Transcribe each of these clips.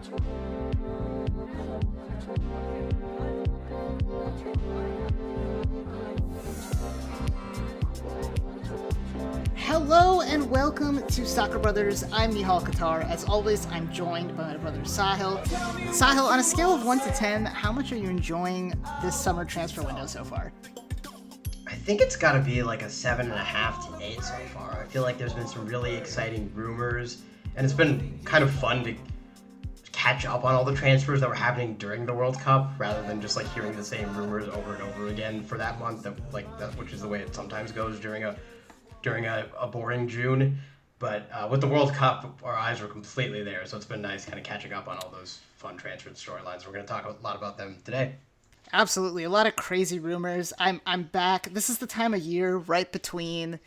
Hello and welcome to Soccer Brothers. I'm Nihal Qatar. As always, I'm joined by my brother Sahil. Sahil, on a scale of 1 to 10, how much are you enjoying this summer transfer window so far? I think it's got to be like a 7.5 to 8 so far. I feel like there's been some really exciting rumors, and it's been kind of fun to catch up on all the transfers that were happening during the World Cup, rather than just like hearing the same rumors over and over again for that month, which is the way it sometimes goes during a boring June. But with the World Cup, our eyes were completely there, so it's been nice kind of catching up on all those fun transfer storylines. We're going to talk a lot about them today. Absolutely. A lot of crazy rumors. I'm back. This is the time of year right between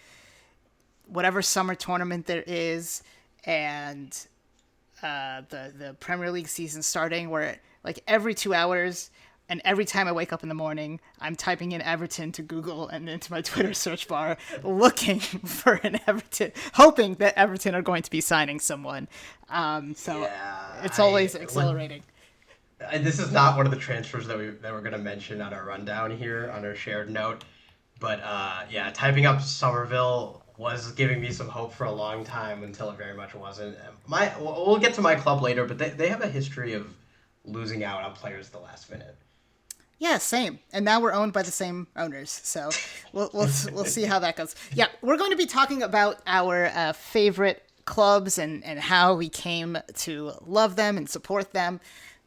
whatever summer tournament there is and the Premier League season starting, where like every 2 hours and every time I wake up in the morning, I'm typing in Everton to Google and into my Twitter search bar, looking for an Everton, hoping that Everton are going to be signing someone. It's always exhilarating. This is not one of the transfers that we're going to mention on our rundown here on our shared note, but typing up Somerville was giving me some hope for a long time until it very much wasn't. We'll get to my club later, but they have a history of losing out on players at the last minute. Yeah, same. And now we're owned by the same owners, so we'll see how that goes. Yeah, we're going to be talking about our favorite clubs and how we came to love them and support them.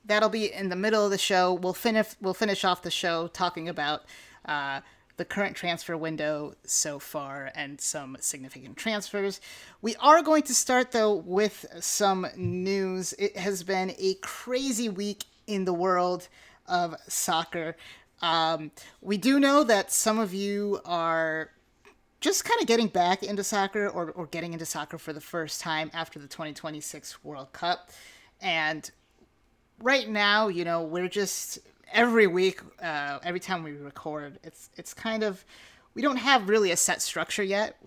That'll be in the middle of the show. We'll finish off the show talking about the current transfer window so far and some significant transfers. We are going to start, though, with some news. It has been a crazy week in the world of soccer. We do know that some of you are just kind of getting back into soccer or getting into soccer for the first time after the 2026 World Cup. And right now, we're just every week, every time we record, it's kind of, we don't have really a set structure yet.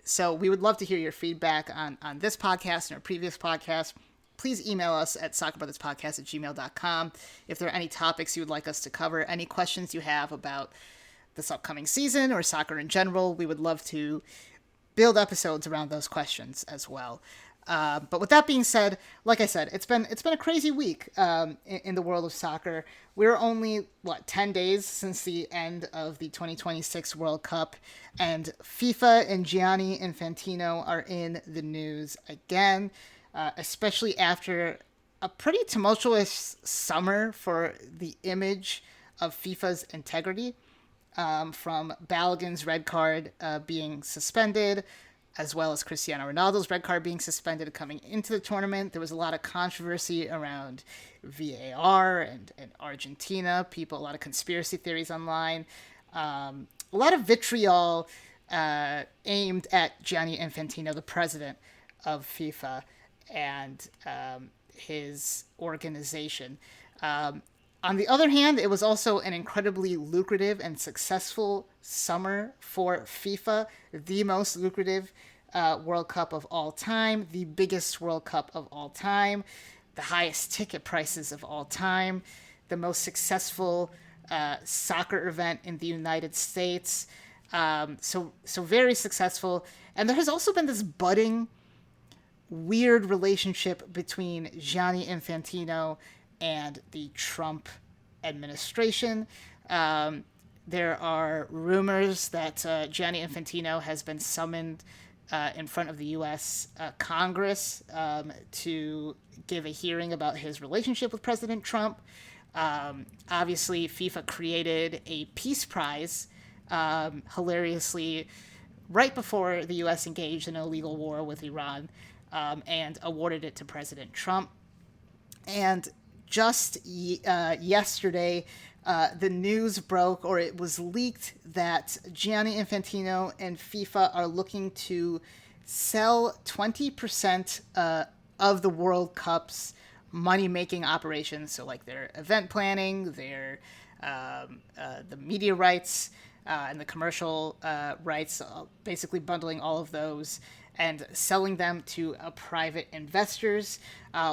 So we would love to hear your feedback on this podcast and our previous podcast. Please email us at soccerbrotherspodcast@gmail.com if there are any topics you would like us to cover, any questions you have about this upcoming season or soccer in general. We would love to build episodes around those questions as well. But with that being said, like I said, it's been a crazy week in the world of soccer. We're only 10 days since the end of the 2026 World Cup, and FIFA and Gianni Infantino are in the news again, especially after a pretty tumultuous summer for the image of FIFA's integrity, from Balogun's red card being suspended, as well as Cristiano Ronaldo's red card being suspended coming into the tournament. There was a lot of controversy around VAR and Argentina. A lot of conspiracy theories online. A lot of vitriol aimed at Gianni Infantino, the president of FIFA, and his organization. On the other hand, it was also an incredibly lucrative and successful summer for FIFA, the most lucrative World Cup of all time, the biggest World Cup of all time, the highest ticket prices of all time, the most successful soccer event in the United States. So very successful. And there has also been this budding, weird relationship between Gianni Infantino and the Trump administration. There are rumors that Gianni Infantino has been summoned in front of the U.S. Congress to give a hearing about his relationship with President Trump. Obviously, FIFA created a peace prize, hilariously, right before the U.S. engaged in an illegal war with Iran, and awarded it to President Trump. And just yesterday, the news broke, or it was leaked, that Gianni Infantino and FIFA are looking to sell 20% of the World Cup's money-making operations, so like their event planning, their the media rights, and the commercial rights, basically bundling all of those, and selling them to private investors.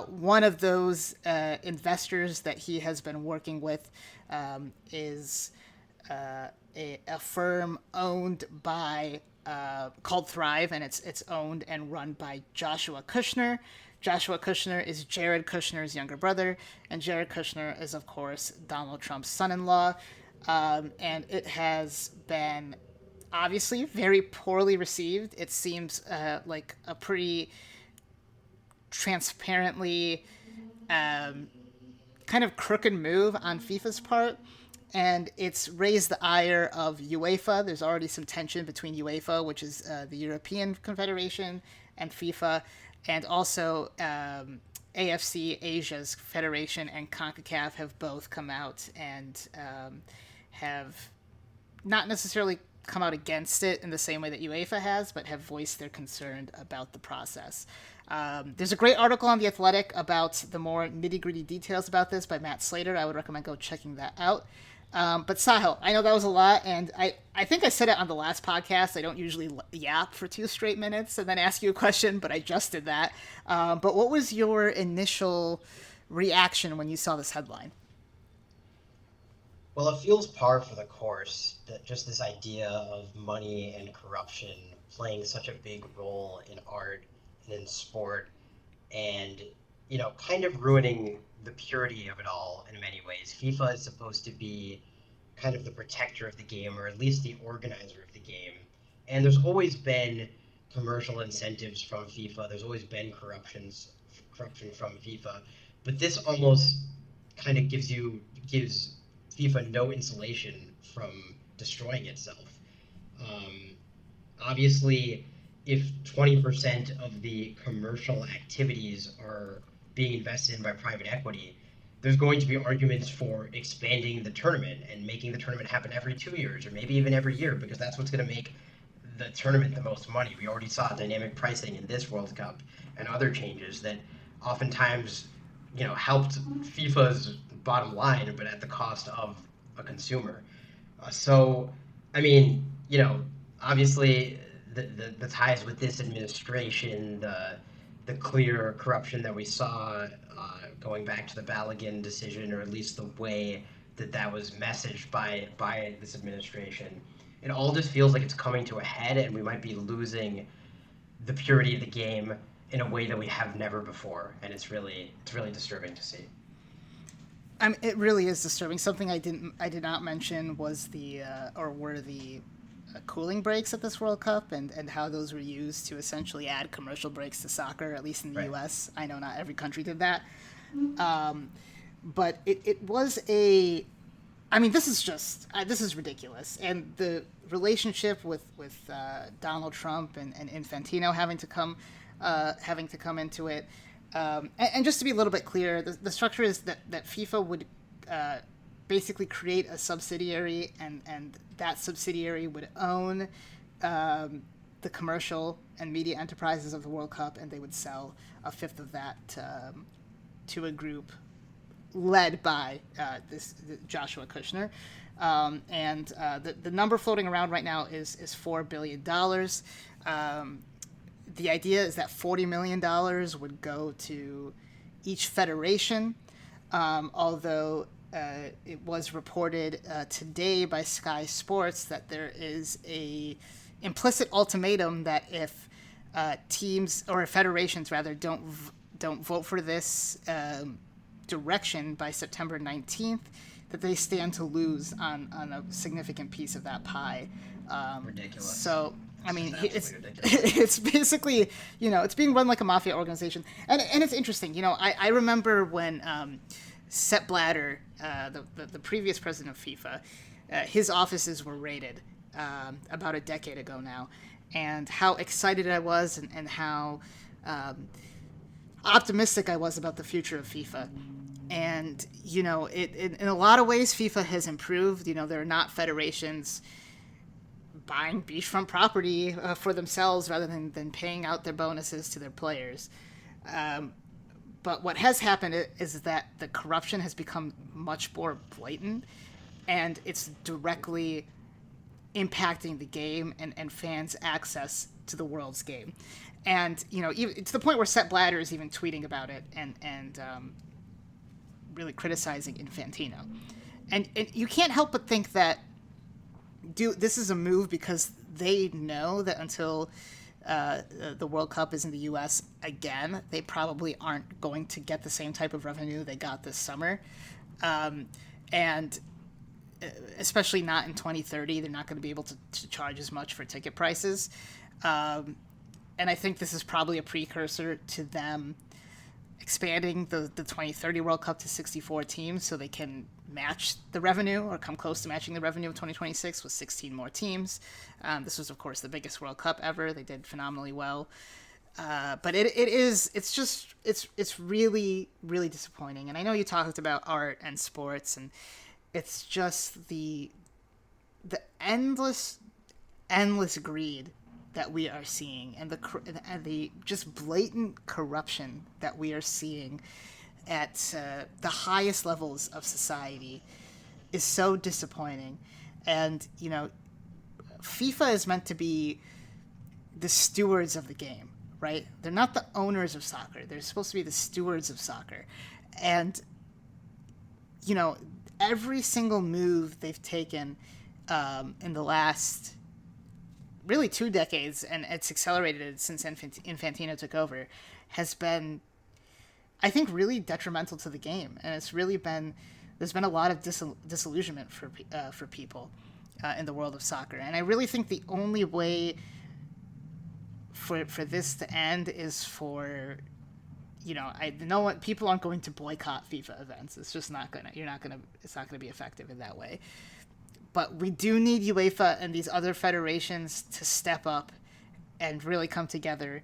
One of those investors that he has been working with is a firm owned by called Thrive, and it's owned and run by Joshua Kushner. Joshua Kushner is Jared Kushner's younger brother, and Jared Kushner is, of course, Donald Trump's son-in-law. And it has been obviously very poorly received. It seems like a pretty transparently kind of crooked move on FIFA's part, and it's raised the ire of UEFA. There's already some tension between UEFA, which is the European Confederation, and FIFA, and also AFC, Asia's federation, and CONCACAF have both come out and have not necessarily come out against it in the same way that UEFA has, but have voiced their concern about the process. There's a great article on The Athletic about the more nitty-gritty details about this by Matt Slater. I would recommend go checking that out. But Sahil, I know that was a lot, and I think I said it on the last podcast. I don't usually yap for 2 straight minutes and then ask you a question, but I just did that. But what was your initial reaction when you saw this headline? Well, it feels par for the course that just this idea of money and corruption playing such a big role in art and in sport, and kind of ruining the purity of it all in many ways. FIFA is supposed to be kind of the protector of the game, or at least the organizer of the game. And there's always been commercial incentives from FIFA. There's always been corruption from FIFA. But this almost kind of gives FIFA no insulation from destroying itself. Obviously, if 20% of the commercial activities are being invested in by private equity, there's going to be arguments for expanding the tournament and making the tournament happen every 2 years or maybe even every year, because that's what's going to make the tournament the most money. We already saw dynamic pricing in this World Cup and other changes that oftentimes helped FIFA's bottom line, but at the cost of a consumer. So, I mean, obviously the ties with this administration, the clear corruption that we saw going back to the Balogun decision, or at least the way that was messaged by this administration, it all just feels like it's coming to a head, and we might be losing the purity of the game in a way that we have never before, and it's really disturbing to see. It really is disturbing. Something I did not mention was were the cooling breaks at this World Cup, and how those were used to essentially add commercial breaks to soccer, at least in the U.S. I know not every country did that. But it was this is ridiculous. And the relationship with Donald Trump and Infantino having to come into it. And just to be a little bit clear, the structure is that FIFA would basically create a subsidiary, and that subsidiary would own the commercial and media enterprises of the World Cup, and they would sell a fifth of that to a group led by this Joshua Kushner. And the number floating around right now is $4 billion. The idea is that $40 million would go to each federation, although it was reported today by Sky Sports that there is a implicit ultimatum that if teams or federations rather don't vote for this direction by September 19th, that they stand to lose on a significant piece of that pie. Ridiculous. So, I mean, it's basically, it's being run like a mafia organization. And it's interesting. I remember when Sepp Blatter, the previous president of FIFA, his offices were raided about a decade ago now, and how excited I was and how optimistic I was about the future of FIFA. And, in a lot of ways, FIFA has improved. There are not federations buying beachfront property for themselves rather than paying out their bonuses to their players. But what has happened is that the corruption has become much more blatant, and it's directly impacting the game and fans' access to the world's game. And, even, to the point where Sepp Blatter is even tweeting about it and really criticizing Infantino. And you can't help but think that this is a move because they know that until the World Cup is in the U.S. again, they probably aren't going to get the same type of revenue they got this summer. And especially not in 2030, they're not going to be able to charge as much for ticket prices. And I think this is probably a precursor to them expanding the 2030 World Cup to 64 teams so they can match the revenue or come close to matching the revenue of 2026 with 16 more teams. This was, of course, the biggest World Cup ever. They did phenomenally well. But it's really, really disappointing. And I know you talked about art and sports, and it's just the endless greed that we are seeing, and the just blatant corruption that we are seeing at the highest levels of society is so disappointing. And FIFA is meant to be the stewards of the game, right? They're not the owners of soccer. They're supposed to be the stewards of soccer. And every single move they've taken in the last really 2 decades, and it's accelerated since Infantino took over, has been, I think, really detrimental to the game. And there's been a lot of disillusionment for people in the world of soccer. And I really think the only way for this to end is for, people aren't going to boycott FIFA events. It's just not gonna be effective in that way. But we do need UEFA and these other federations to step up and really come together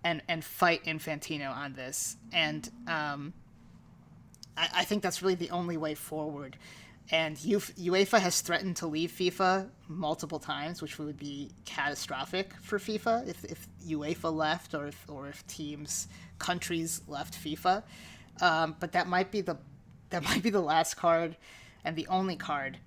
and fight Infantino on this. And I think that's really the only way forward. And UEFA has threatened to leave FIFA multiple times, which would be catastrophic for FIFA if UEFA left or if countries left FIFA. But that might be the last card and the only card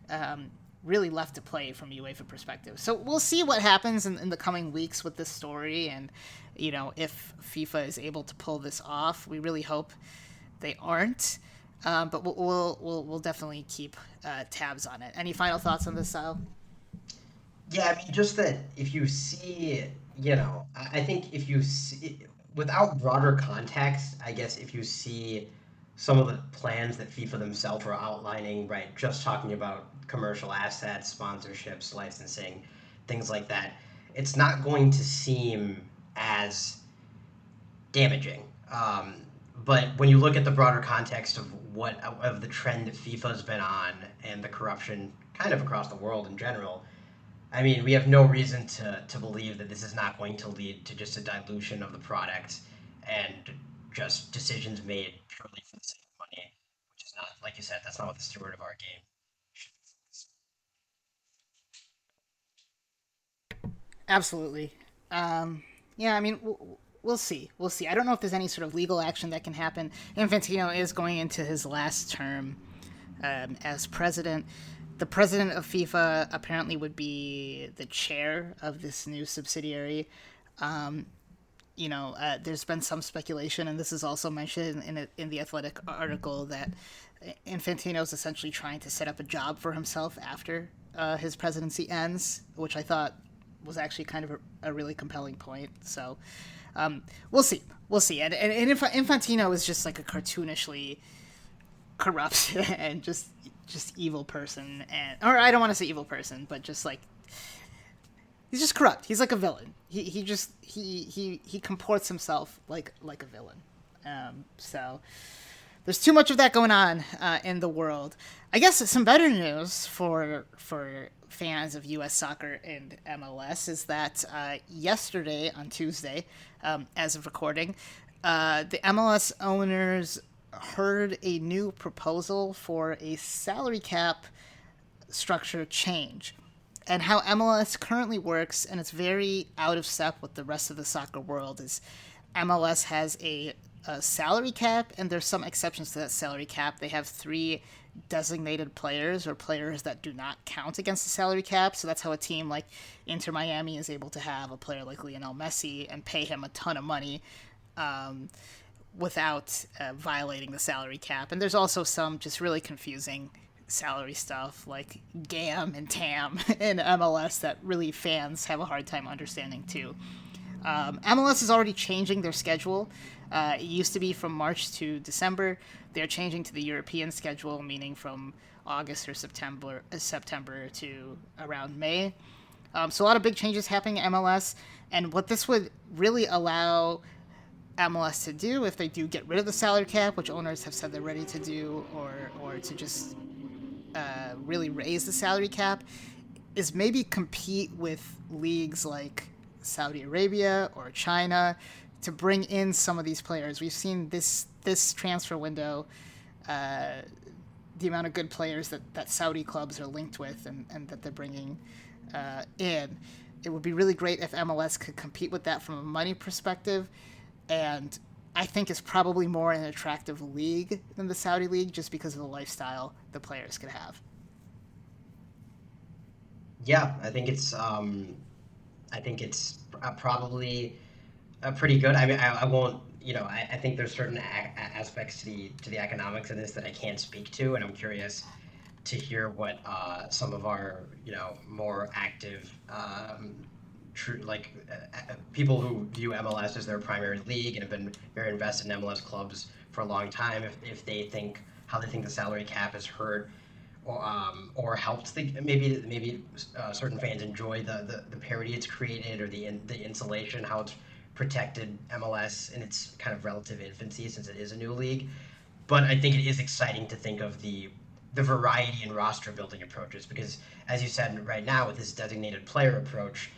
really left to play from UEFA perspective. So we'll see what happens in the coming weeks with this story, and if FIFA is able to pull this off. We really hope they aren't, but we'll definitely keep tabs on it. Any final thoughts on this, Sahil? Yeah, I mean, just that if you see, I think if you see, without broader context, I guess if you see some of the plans that FIFA themselves are outlining, right, just talking about commercial assets, sponsorships, licensing, things like that, it's not going to seem as damaging. But when you look at the broader context of the trend that FIFA's been on and the corruption kind of across the world in general, I mean, we have no reason to believe that this is not going to lead to just a dilution of the product and just decisions made purely for the sake of money, which is not, like you said, that's not what the steward of our game should be. Absolutely. Yeah, I mean, we'll see. We'll see. I don't know if there's any sort of legal action that can happen. Infantino is going into his last term as president. The president of FIFA apparently would be the chair of this new subsidiary. There's been some speculation, and this is also mentioned in the Athletic article, that Infantino is essentially trying to set up a job for himself after his presidency ends, which I thought was actually kind of a really compelling point. So we'll see. And Infantino is just like a cartoonishly corrupt and just evil person, or I don't want to say evil person, but just like, he's just corrupt. He's like a villain. He comports himself like a villain. So there's too much of that going on in the world. I guess some better news for fans of U.S. soccer and MLS is that yesterday, on Tuesday, as of recording, the MLS owners heard a new proposal for a salary cap structure change. And how MLS currently works, and it's very out of step with the rest of the soccer world, is MLS has a a salary cap, and there's some exceptions to that salary cap. They have three designated players or players that do not count against the salary cap. So that's how a team like Inter Miami is able to have a player like Lionel Messi and pay him a ton of money without violating the salary cap. And there's also some just really confusing salary stuff like GAM and TAM in MLS that really fans have a hard time understanding too. MLS is already changing their schedule. It used to be from March to December. They're changing to the European schedule, meaning from August or September to around May. So a lot of big changes happening in MLS, and what this would really allow MLS to do if they do get rid of the salary cap, which owners have said they're ready to do, or to just really raise the salary cap, is maybe compete with leagues like Saudi Arabia or China to bring in some of these players. We've seen this transfer window, the amount of good players that Saudi clubs are linked with and that they're bringing in. It would be really great if MLS could compete with that from a money perspective, and I think it's probably more an attractive league than the Saudi league just because of the lifestyle the players could have. Yeah, I think it's probably pretty good. I mean, I won't, I think there's certain aspects to the economics of this that I can't speak to, and I'm curious to hear what some of our, more active, true like people who view MLS as their primary league and have been very invested in MLS clubs for a long time, if they think how they think the salary cap has hurt or helped maybe certain fans enjoy the parity it's created or the insulation, how it's protected MLS in its kind of relative infancy since it is a new league. But I think it is exciting to think of the variety in roster building approaches because, as you said, right now with this designated player approach,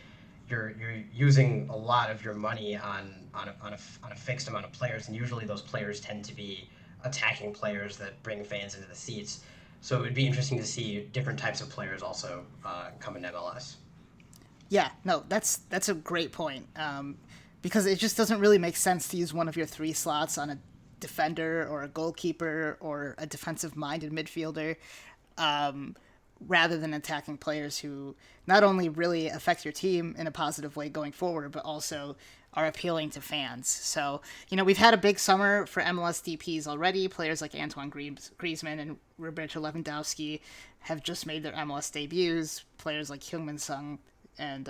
you're using a lot of your money on a fixed amount of players, and usually those players tend to be attacking players that bring fans into the seats. So it would be interesting to see different types of players also come in MLS. Yeah, no, that's a great point. Because it just doesn't really make sense to use one of your three slots on a defender or a goalkeeper or a defensive-minded midfielder, rather than attacking players who not only really affect your team in a positive way going forward, but also are appealing to fans. So, we've had a big summer for MLS DPs already. Players like Antoine Griezmann and Roberto Lewandowski have just made their MLS debuts. Players like Heung-min Sung and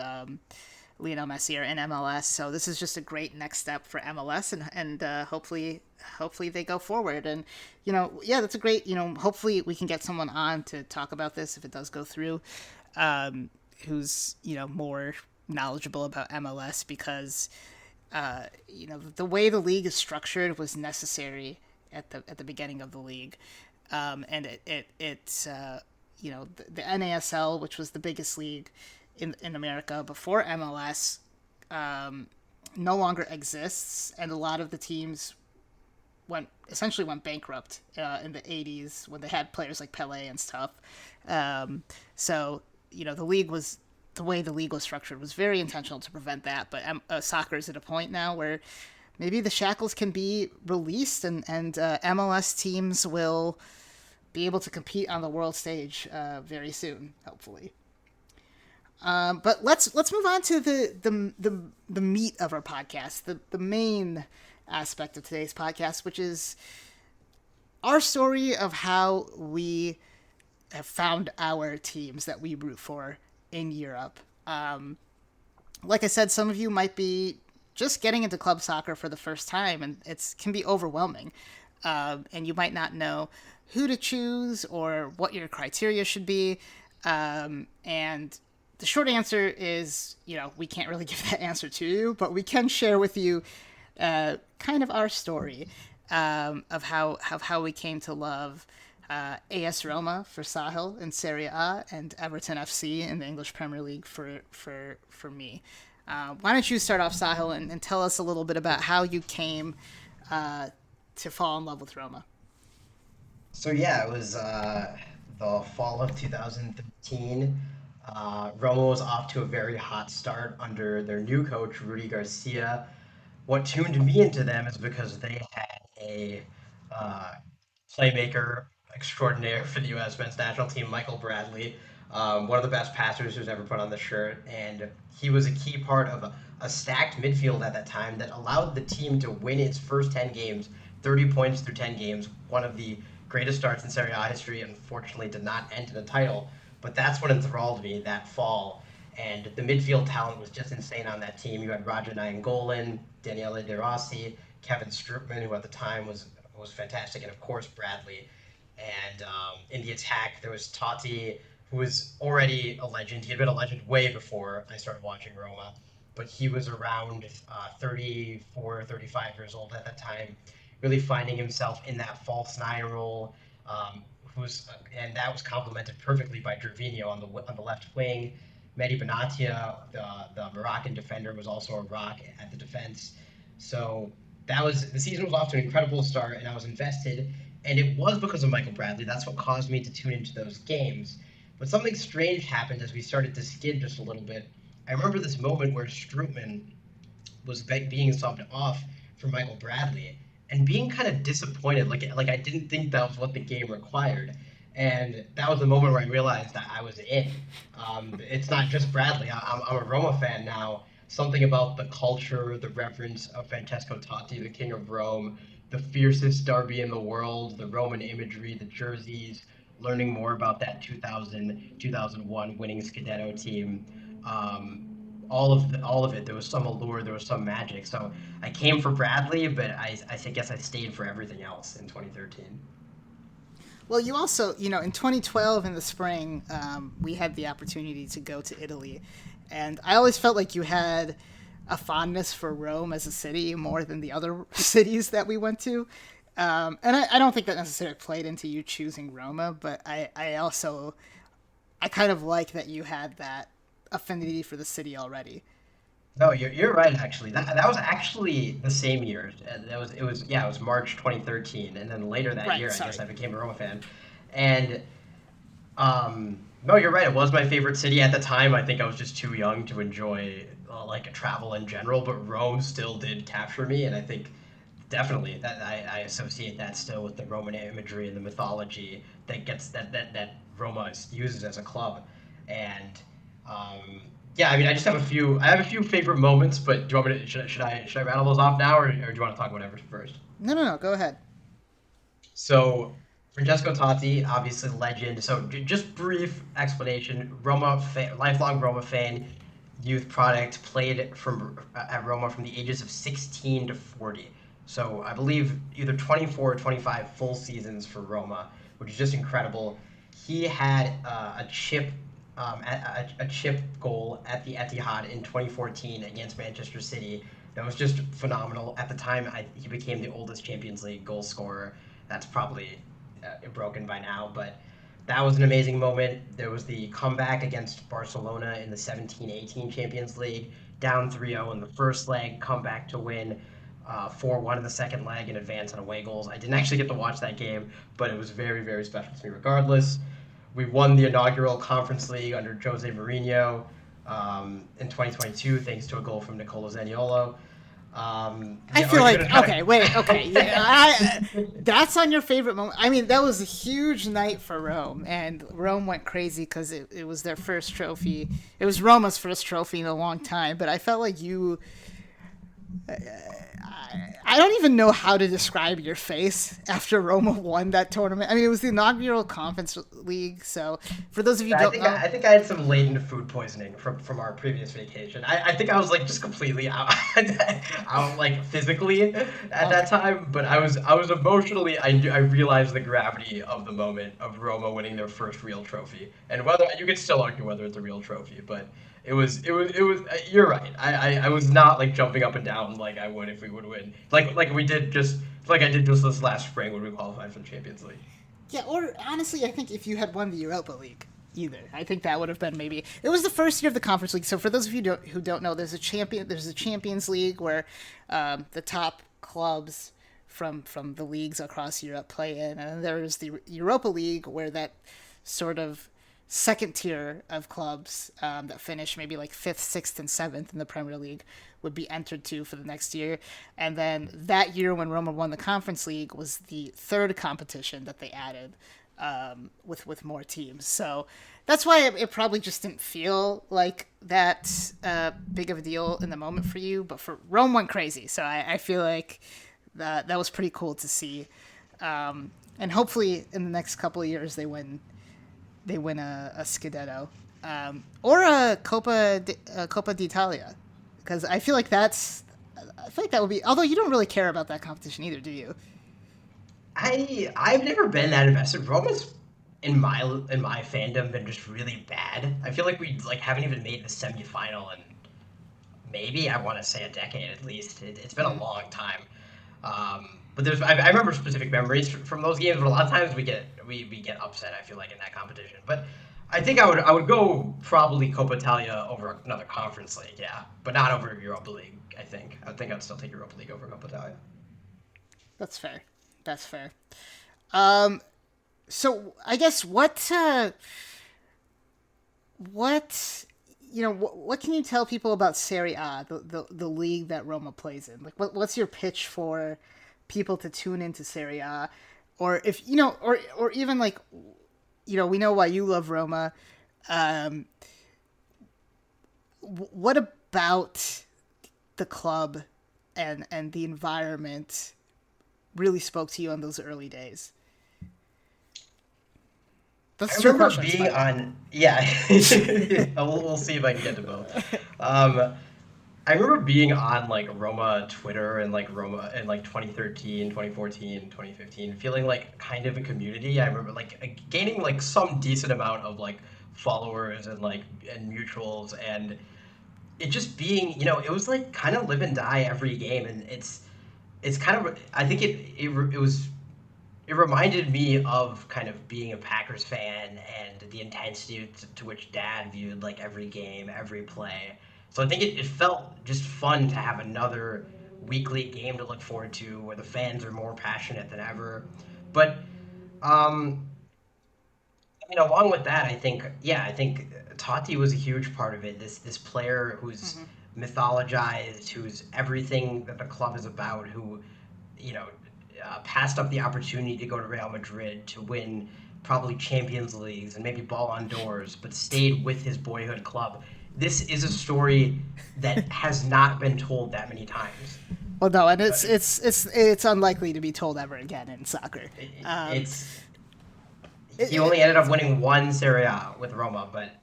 Lionel Messi are in MLS. So this is just a great next step for MLS, and hopefully they go forward. And that's a great. Hopefully we can get someone on to talk about this if it does go through, who's more knowledgeable about MLS because the way the league is structured was necessary at the beginning of the league, and it's the NASL, which was the biggest league in America before MLS, no longer exists, and a lot of the teams essentially went bankrupt in the 80s when they had players like Pele and stuff. So the way the league was structured was very intentional to prevent that. But soccer is at a point now where maybe the shackles can be released, and MLS teams will be able to compete on the world stage very soon, hopefully. But let's move on to the meat of our podcast, the main aspect of today's podcast, which is our story of how we have found our teams that we root for in Europe. Like I said, some of you might be just getting into club soccer for the first time, and it can be overwhelming. And you might not know who to choose or what your criteria should be. And the short answer is, we can't really give that answer to you, but we can share with you kind of our story of how we came to love AS Roma for Sahil in Serie A and Everton FC in the English Premier League for me. Why don't you start off, Sahil, and tell us a little bit about how you came to fall in love with Roma? So yeah, it was the fall of 2013. Roma was off to a very hot start under their new coach, Rudy Garcia. What tuned me into them is because they had a uh, playmaker extraordinaire for the U.S. men's national team, Michael Bradley, one of the best passers who's ever put on the shirt, and he was a key part of a stacked midfield at that time that allowed the team to win its first 10 games, 30 points through 10 games, one of the greatest starts in Serie A history. Unfortunately, did not end in a title, but that's what enthralled me that fall. And the midfield talent was just insane on that team. You had Roger Nainggolan, Daniele De Rossi, Kevin Strootman, who at the time was fantastic, and of course Bradley. And in the attack, there was Totti, who was already a legend. He had been a legend way before I started watching Roma, but he was around 34, 35 years old at that time, really finding himself in that false nine role. And that was complemented perfectly by Gervinho on the left wing. Mehdi Benatia, the Moroccan defender, was also a rock at the defense. So the season was off to an incredible start, and I was invested. And it was because of Michael Bradley. That's what caused me to tune into those games. But something strange happened as we started to skid just a little bit. I remember this moment where Strootman was being subbed off for Michael Bradley and being kind of disappointed. Like I didn't think that was what the game required. And that was the moment where I realized that I was in. It's not just Bradley. I'm a Roma fan now. Something about the culture, the reverence of Francesco Totti, the King of Rome, the fiercest derby in the world, the Roman imagery, the jerseys, learning more about that 2000, 2001 winning Scudetto team. All of it. There was some allure, there was some magic. So I came for Bradley, but I guess I stayed for everything else in 2013. Well, you also, in 2012 in the spring, we had the opportunity to go to Italy. And I always felt like you had a fondness for Rome as a city more than the other cities that we went to. And I don't think that necessarily played into you choosing Roma, but I kind of like that you had that affinity for the city already. No, you're right. Actually, that was actually the same year. It was March 2013, and then later that Right, year, I guess sorry. I became a Roma fan. And no, you're right. It was my favorite city at the time. I think I was just too young to enjoy like a travel in general, but Rome still did capture me, and I think definitely that I associate that still with the Roman imagery and the mythology that Roma uses as a club. And yeah, I mean, I have a few favorite moments, but do you want me to should I rattle those off now, or do you want to talk about whatever first? No, no, no, go ahead. So Francesco Totti, obviously legend. So just brief explanation: lifelong Roma fan, youth product, played at Roma from the ages of 16 to 40. So I believe either 24 or 25 full seasons for Roma, which is just incredible. He had a chip goal at the Etihad in 2014 against Manchester City. That was just phenomenal. At the time, he became the oldest Champions League goal scorer. That's probably broken by now, but that was an amazing moment. There was the comeback against Barcelona in the 17-18 Champions League, down 3-0 in the first leg, comeback to win 4-1 in the second leg and advance on away goals. I didn't actually get to watch that game, but it was very, very special to me regardless. We won the inaugural Conference League under Jose Mourinho in 2022, thanks to a goal from Nicola Zaniolo. I Are feel you like gonna try okay, wait, okay, yeah, that's on your favorite moment. I mean, that was a huge night for Rome, and Rome went crazy because it was their first trophy. It was Roma's first trophy in a long time, but I felt like I don't even know how to describe your face after Roma won that tournament. I mean, it was the inaugural Conference League, so for those of you who don't know, I think I had some latent food poisoning from our previous vacation. I think I was like just completely out, out like physically at that okay. time, but I was emotionally. I realized the gravity of the moment of Roma winning their first real trophy, and whether you could still argue whether it's a real trophy, but it was. You're right. I was not like jumping up and down like I would if we would win. Like we did just like I did just this last spring when we qualified for the Champions League. Yeah, or honestly, I think if you had won the Europa League, either, I think that would have been maybe. It was the first year of the Conference League, so for those of you who don't know, there's a Champions League where the top clubs from the leagues across Europe play in, and then there's the Europa League where that sort of second tier of clubs that finish maybe like fifth, sixth, and seventh in the Premier League would be entered to for the next year. And then that year when Roma won the Conference League was the third competition that they added with more teams. So that's why it probably just didn't feel like that big of a deal in the moment for you. But for Rome went crazy, so I feel like that was pretty cool to see. And hopefully in the next couple of years they win a Scudetto or a Coppa d'Italia, because I feel like that would be. Although you don't really care about that competition either, do you? I've never been that invested. Roma's in my fandom been just really bad. I feel like we haven't even made the semifinal in maybe I want to say a decade at least. It's been a long time. But I remember specific memories from those games, but a lot of times we get upset. I feel like in that competition, but I think I would go probably Coppa Italia over another Conference League, yeah, but not over Europa League. I think I'd still take Europa League over Coppa Italia. That's fair. That's fair. So I guess what can you tell people about Serie A, the league that Roma plays in? Like, what's your pitch for people to tune into Serie A, or if or even like, we know why you love Roma. What about the club and the environment really spoke to you on those early days? That's I remember being on, yeah, we'll see if I can get to both. I remember being on like Roma Twitter and like Roma in like 2013, 2014, 2015, feeling like kind of a community. I remember like gaining like some decent amount of like followers and mutuals, and it just being, it was like kind of live and die every game, and it's kind of, I think it reminded me of kind of being a Packers fan and the intensity to which Dad viewed like every game, every play. So I think it felt just fun to have another weekly game to look forward to where the fans are more passionate than ever. But, along with that, I think Totti was a huge part of it. This player who's mythologized, who's everything that the club is about, who, passed up the opportunity to go to Real Madrid to win probably Champions Leagues and maybe Ballon d'Ors, but stayed with his boyhood club. This is a story that has not been told that many times. Well, no, and it's unlikely to be told ever again in soccer. He only ended up winning one Serie A with Roma, but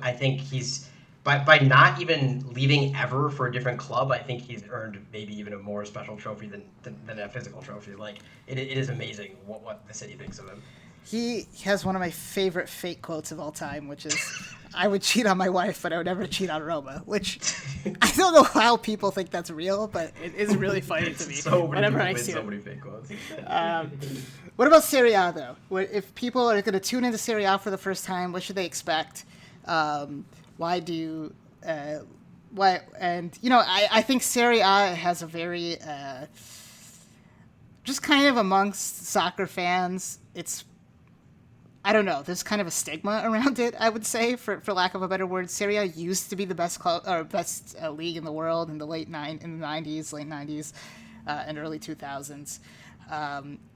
I think he's by not even leaving ever for a different club, I think he's earned maybe even a more special trophy than a physical trophy. Like it is amazing what the city thinks of him. He has one of my favorite fake quotes of all time, which is, "I would cheat on my wife, but I would never cheat on Roma," which I don't know how people think that's real, but it is really funny to me whenever I see it. So many fake quotes. What about Serie A, though? If people are going to tune into Serie A for the first time, what should they expect? Why do... why? And, I think Serie A has a very... just kind of amongst soccer fans, it's... I don't know. There's kind of a stigma around it, I would say, for lack of a better word. Serie A used to be the best club or best league in the world in the late 90s, and early 2000s,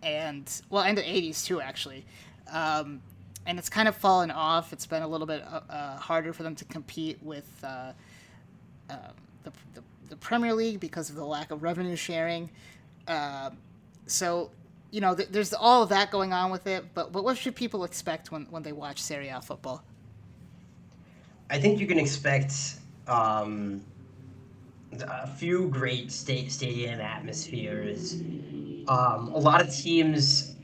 and the 80s too, actually. And it's kind of fallen off. It's been a little bit harder for them to compete with the Premier League because of the lack of revenue sharing. So. There's all of that going on with it, but what should people expect when they watch Serie A football? I think you can expect a few great stadium atmospheres. A lot of teams,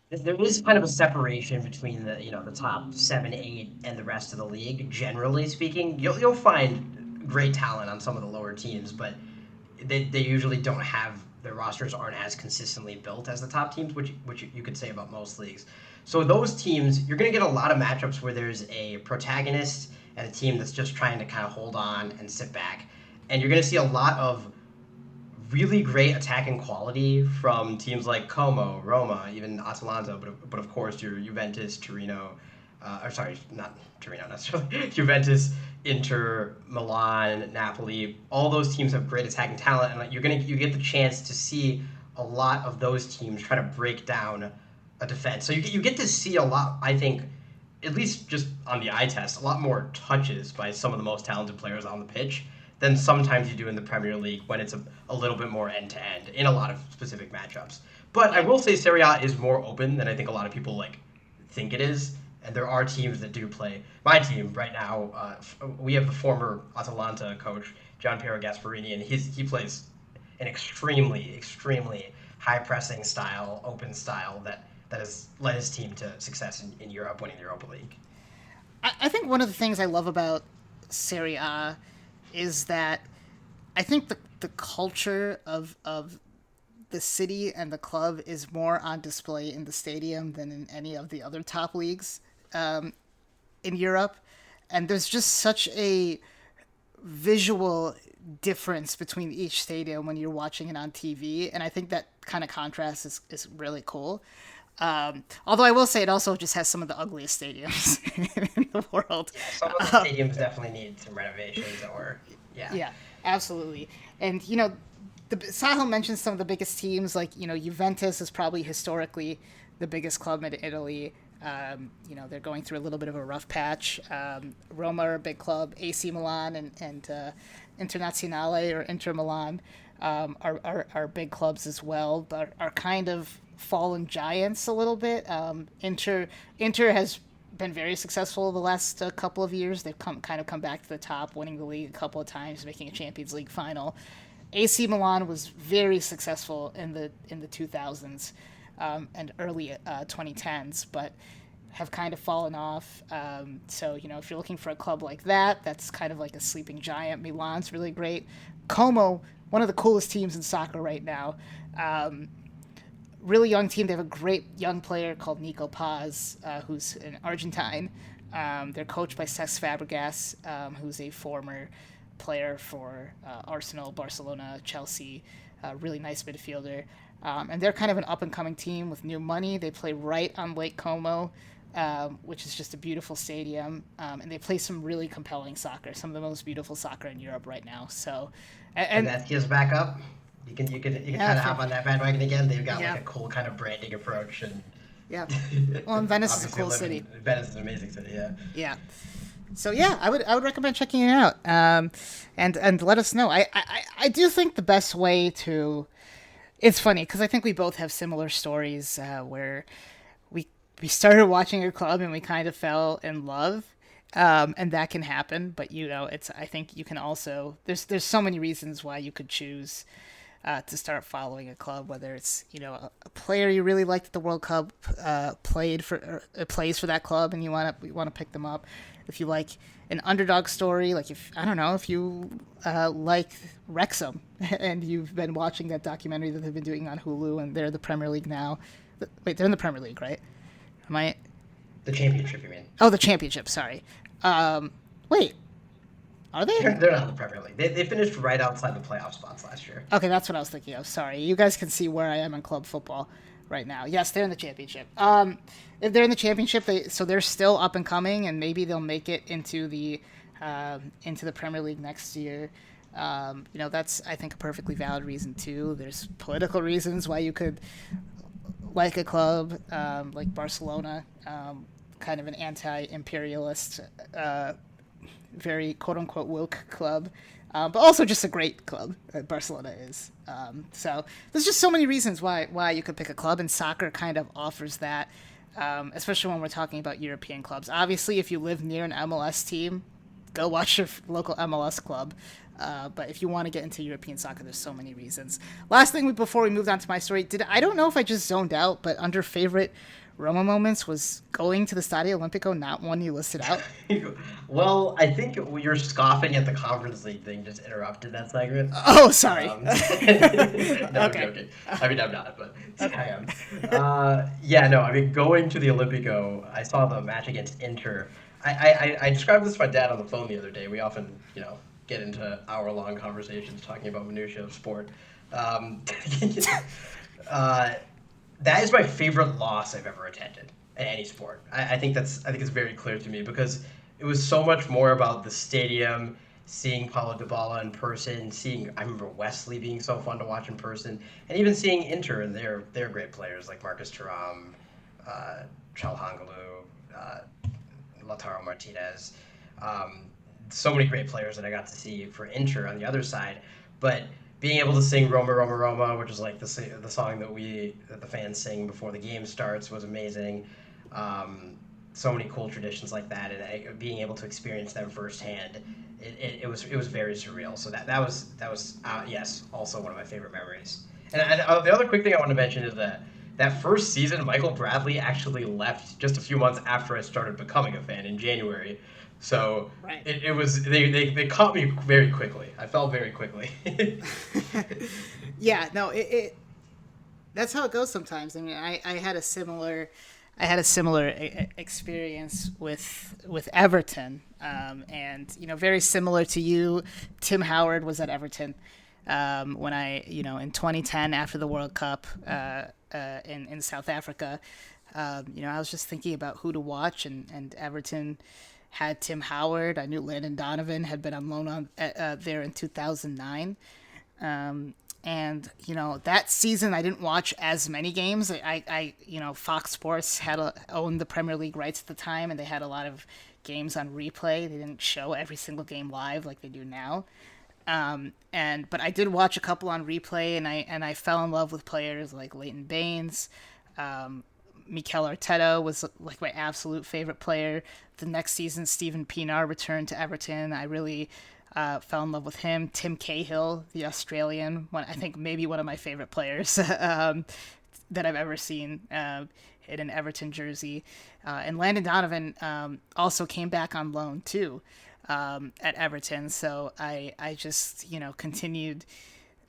there is kind of a separation between the top 7, 8 and the rest of the league. Generally speaking, you'll find great talent on some of the lower teams, but they usually don't have. Their rosters aren't as consistently built as the top teams, which you could say about most leagues. So those teams, you're going to get a lot of matchups where there's a protagonist and a team that's just trying to kind of hold on and sit back. And you're going to see a lot of really great attacking quality from teams like Como, Roma, even Atalanta, but of course your Juventus, Torino, or sorry, not Torino necessarily, Juventus, Inter, Milan, Napoli. All those teams have great attacking talent, and you get the chance to see a lot of those teams try to break down a defense. So you get to see a lot, I think, at least just on the eye test, a lot more touches by some of the most talented players on the pitch than sometimes you do in the Premier League when it's a little bit more end-to-end in a lot of specific matchups. But I will say Serie A is more open than I think a lot of people think it is, and there are teams that do play. My team right now, we have the former Atalanta coach, Gianpiero Gasparini, and he plays an extremely, extremely high-pressing style, open style that has led his team to success in Europe, winning the Europa League. I think one of the things I love about Serie A is that I think the culture of the city and the club is more on display in the stadium than in any of the other top leagues in Europe. And there's just such a visual difference between each stadium when you're watching it on TV. And I think that kind of contrast is really cool. Although I will say it also just has some of the ugliest stadiums in the world. Yeah, some of the stadiums definitely need some renovations Yeah, absolutely. And, Sahil mentioned some of the biggest teams, like, Juventus is probably historically the biggest club in Italy. They're going through a little bit of a rough patch. Roma are a big club. AC Milan and Internazionale or Inter Milan are big clubs as well, but are kind of fallen giants a little bit. Inter has been very successful the last couple of years. They've come back to the top, winning the league a couple of times, making a Champions League final. AC Milan was very successful in the 2000s and early 2010s, but have kind of fallen off. So if you're looking for a club like that, that's kind of like a sleeping giant. Milan's really great. Como, one of the coolest teams in soccer right now. Really young team. They have a great young player called Nico Paz, who's an Argentine. They're coached by Cesc Fabregas, who's a former player for Arsenal, Barcelona, Chelsea. Really nice midfielder. And they're kind of an up-and-coming team with new money. They play right on Lake Como, which is just a beautiful stadium. And they play some really compelling soccer, some of the most beautiful soccer in Europe right now. So, and that gives back up. You can kind of hop on that bandwagon again. They've got a cool kind of branding approach, and well, and Venice is a cool city. Venice is an amazing city. Yeah. So I would recommend checking it out. And let us know. I do think the best way to. It's funny because I think we both have similar stories where we started watching a club and we kind of fell in love. And that can happen, but I think you can also. There's so many reasons why you could choose. To start following a club, whether it's a player you really liked at the World Cup plays for that club and you want to pick them up. If you like an underdog story, like if you like Wrexham and you've been watching that documentary that they've been doing on Hulu and they're the Premier League now. Wait, they're in the Premier League, right? Am I? The Championship, you mean? Oh, the Championship. Sorry. Wait. Are they? They're not in the Premier League. They finished right outside the playoff spots last year. Okay, that's what I was thinking of. Sorry. You guys can see where I am in club football right now. Yes, they're in the Championship. If they're in the Championship, they're still up and coming, and maybe they'll make it into the Premier League next year. That's, I think, a perfectly valid reason, too. There's political reasons why you could like a club like Barcelona, kind of an anti-imperialist very quote-unquote woke club, but also just a great club Barcelona is. So there's just so many reasons why you could pick a club, and soccer kind of offers that, especially when we're talking about European clubs. Obviously, if you live near an MLS team, go watch your local MLS club. But if you want to get into European soccer, there's so many reasons. Last thing before we moved on to my story, I don't know if I just zoned out, but under favorite Roma moments was going to the Stadio Olimpico, not one you listed out. Well, I think you're scoffing at the Conference League thing just interrupted that segment. Oh, sorry. No, okay. I'm joking. I mean, I'm not, but I am. I mean, going to the Olimpico, I saw the match against Inter. I described this to my dad on the phone the other day. We often, get into hour-long conversations talking about minutiae of sport. That is my favorite loss I've ever attended. in any sport. I think it's very clear to me because it was so much more about the stadium, seeing Paulo Dybala in person, seeing I remember Wesley being so fun to watch in person, and even seeing Inter and their great players like Marcus Thuram, uh, Çalhanoğlu, uh, Lautaro Martinez. Um, so many great players that I got to see for Inter on the other side, but being able to sing Roma Roma Roma, which is like the song that the fans sing before the game starts, was amazing. Um, so many cool traditions like that, and being able to experience them firsthand, it was very surreal. So that was yes, also one of my favorite memories. And the other quick thing I want to mention is that first season, Michael Bradley actually left just a few months after I started becoming a fan in January. So Right. it was they caught me very quickly. I fell very quickly. Yeah, no, it that's how it goes sometimes. I mean, I had a similar experience with Everton, and very similar to you. Tim Howard was at Everton when I in 2010 after the World Cup in South Africa. I was just thinking about who to watch, and Everton had Tim Howard. I knew Landon Donovan had been on loan there in 2009. And that season I didn't watch as many games. Fox Sports owned the Premier League rights at the time, and they had a lot of games on replay. They didn't show every single game live like they do now. But I did watch a couple on replay, and I fell in love with players like Leighton Baines. Mikel Arteta was like my absolute favorite player. The next season, Steven Pienaar returned to Everton. I really fell in love with him. Tim Cahill, the Australian, I think maybe one of my favorite players that I've ever seen in an Everton jersey. And Landon Donovan also came back on loan too at Everton. So I just continued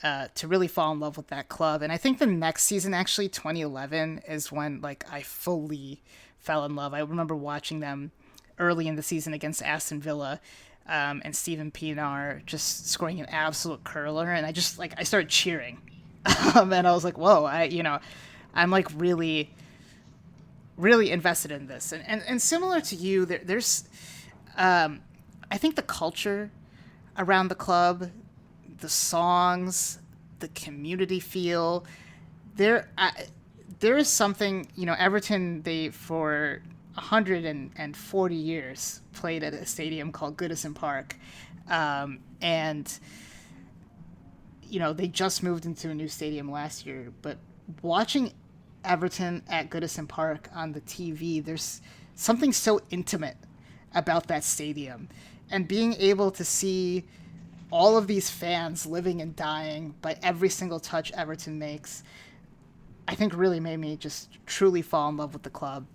to really fall in love with that club. And I think the next season, actually 2011, is when like I fully fell in love. I remember watching them early in the season against Aston Villa, and Steven Pienaar just scoring an absolute curler, and I started cheering, and I was like, whoa, I'm like really, really invested in this, and similar to you, there's, I think the culture around the club, the songs, the community feel, there is something, Everton, they for 140 years played at a stadium called Goodison Park, and they just moved into a new stadium last year. But watching Everton at Goodison Park on the TV, there's something so intimate about that stadium, and being able to see all of these fans living and dying by every single touch Everton makes, I think really made me just truly fall in love with the club.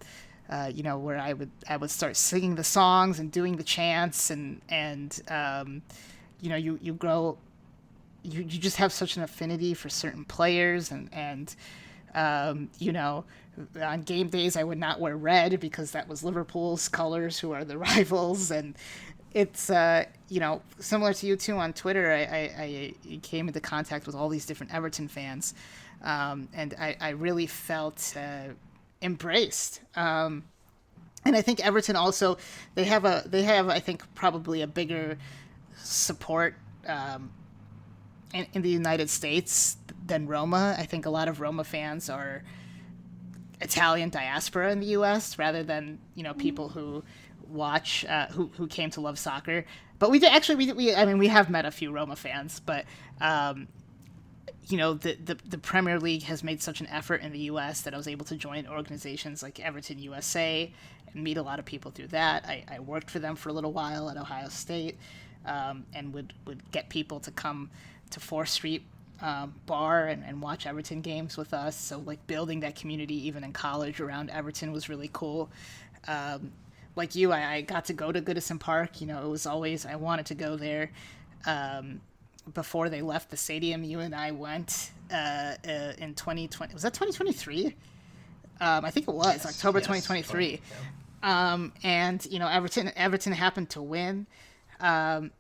Where I would start singing the songs and doing the chants, and you grow, you just have such an affinity for certain players, and on game days I would not wear red because that was Liverpool's colors, who are the rivals, and it's similar to you too. On Twitter, I came into contact with all these different Everton fans, and I really felt embraced. And I think Everton also, they have I think probably a bigger support in the United States than Roma. I think a lot of Roma fans are Italian diaspora in the U.S. rather than people who watch who came to love soccer. But we did actually we have met a few Roma fans, but the Premier League has made such an effort in the U.S. that I was able to join organizations like Everton USA and meet a lot of people through that. I worked for them for a little while at Ohio State, and would get people to come to 4th Street bar and watch Everton games with us. So like building that community even in college around Everton was really cool. Like you, I got to go to Goodison Park. It was always, I wanted to go there. Before they left the stadium, you and I went in 2020. Was that 2023? I think it was Yes, October yes, 2023. 20, yeah. And Everton happened to win. And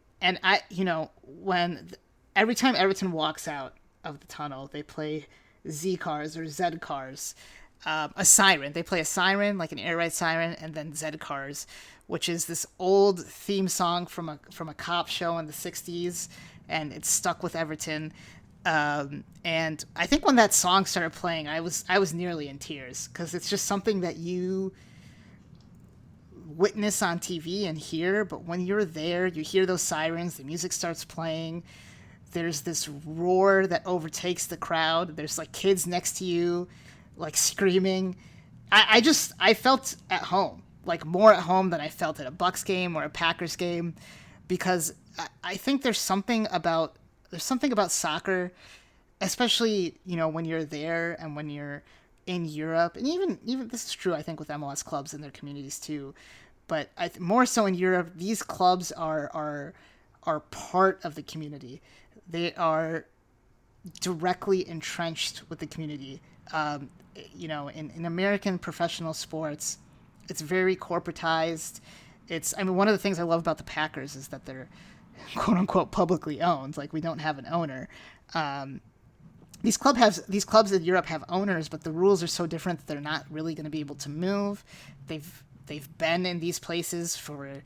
every time Everton walks out of the tunnel, they play Z cars or Z cars. a siren. They play a siren, like an air raid siren, and then Z Cars, which is this old theme song from a cop show in the '60s, and it's stuck with Everton. And I think when that song started playing, I was nearly in tears because it's just something that you witness on TV and hear, but when you're there, you hear those sirens, the music starts playing. There's this roar that overtakes the crowd. There's like kids next to you, like screaming. I felt at home, like more at home than I felt at a Bucks game or a Packers game, because I think there's something about soccer, especially when you're there and when you're in Europe, and even this is true I think with MLS clubs and their communities too, but more so in Europe, these clubs are part of the community. They are directly entrenched with the community. In American professional sports, it's very corporatized. One of the things I love about the Packers is that they're quote unquote publicly owned. Like, we don't have an owner. These clubs in Europe have owners, but the rules are so different that they're not really going to be able to move. They've been in these places for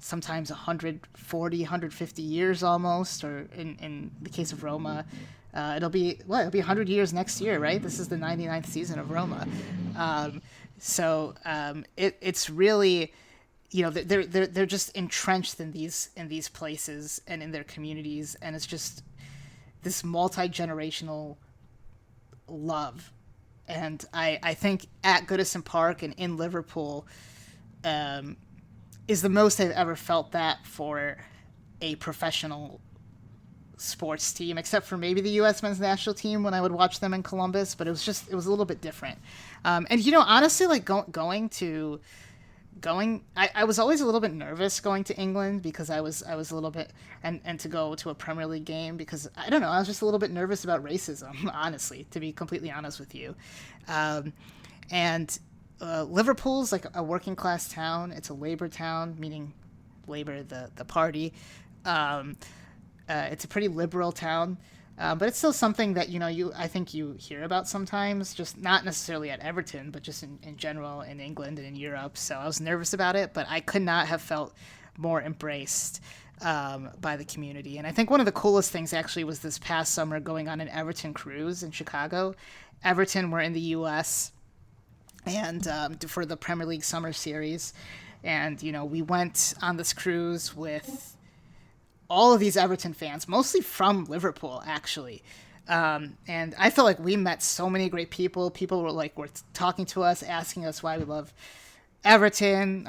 sometimes 140, 150 years almost, or in the case of Roma, it'll be 100 years next year, right? This is the 99th season of Roma. It's really, they're just entrenched in these places and in their communities, and it's just this multi-generational love. And I think at Goodison Park and in Liverpool is the most I've ever felt that for a professional sports team, except for maybe the U.S. men's national team when I would watch them in Columbus, but it was a little bit different. Honestly, like I was always a little bit nervous going to England because I was a little bit, and to go to a Premier League game because I don't know, I was just a little bit nervous about racism, honestly, to be completely honest with you. Liverpool's like a working class town. It's a labor town, meaning Labor, the party. It's a pretty liberal town. But it's still something that, I think you hear about sometimes, just not necessarily at Everton, but just in general in England and in Europe. So I was nervous about it, but I could not have felt more embraced by the community. And I think one of the coolest things actually was this past summer going on an Everton cruise in Chicago. Everton were in the U.S. and for the Premier League Summer Series. And, we went on this cruise with all of these Everton fans, mostly from Liverpool, actually. And I felt like we met so many great people. People were talking to us, asking us why we love Everton,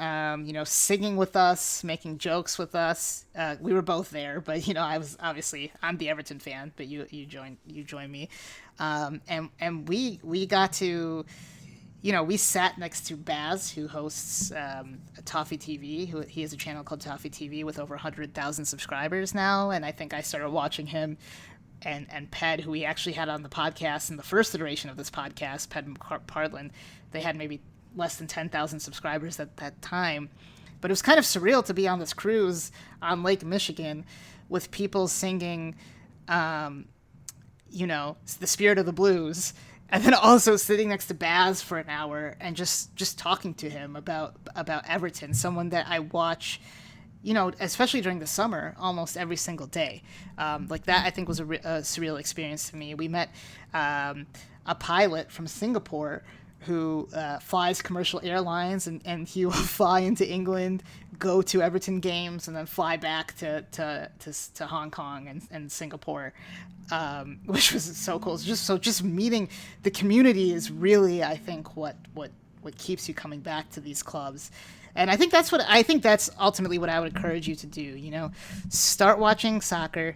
singing with us, making jokes with us. We were both there, but I'm the Everton fan, but you joined me. And we got to, we sat next to Baz, who hosts Toffee TV. He has a channel called Toffee TV with over 100,000 subscribers now. And I think I started watching him and Ped, who we actually had on the podcast in the first iteration of this podcast, Ped Partland. They had maybe less than 10,000 subscribers at that time. But it was kind of surreal to be on this cruise on Lake Michigan with people singing, The Spirit of the Blues, and then also sitting next to Baz for an hour and just talking to him about Everton, someone that I watch, especially during the summer, almost every single day. Like that, I think was a surreal experience to me. We met a pilot from Singapore who flies commercial airlines, and he will fly into England, go to Everton games, and then fly back to Hong Kong and Singapore, which was so cool. Just meeting the community is really, I think, what keeps you coming back to these clubs. And I think that's ultimately what I would encourage you to do. Start watching soccer,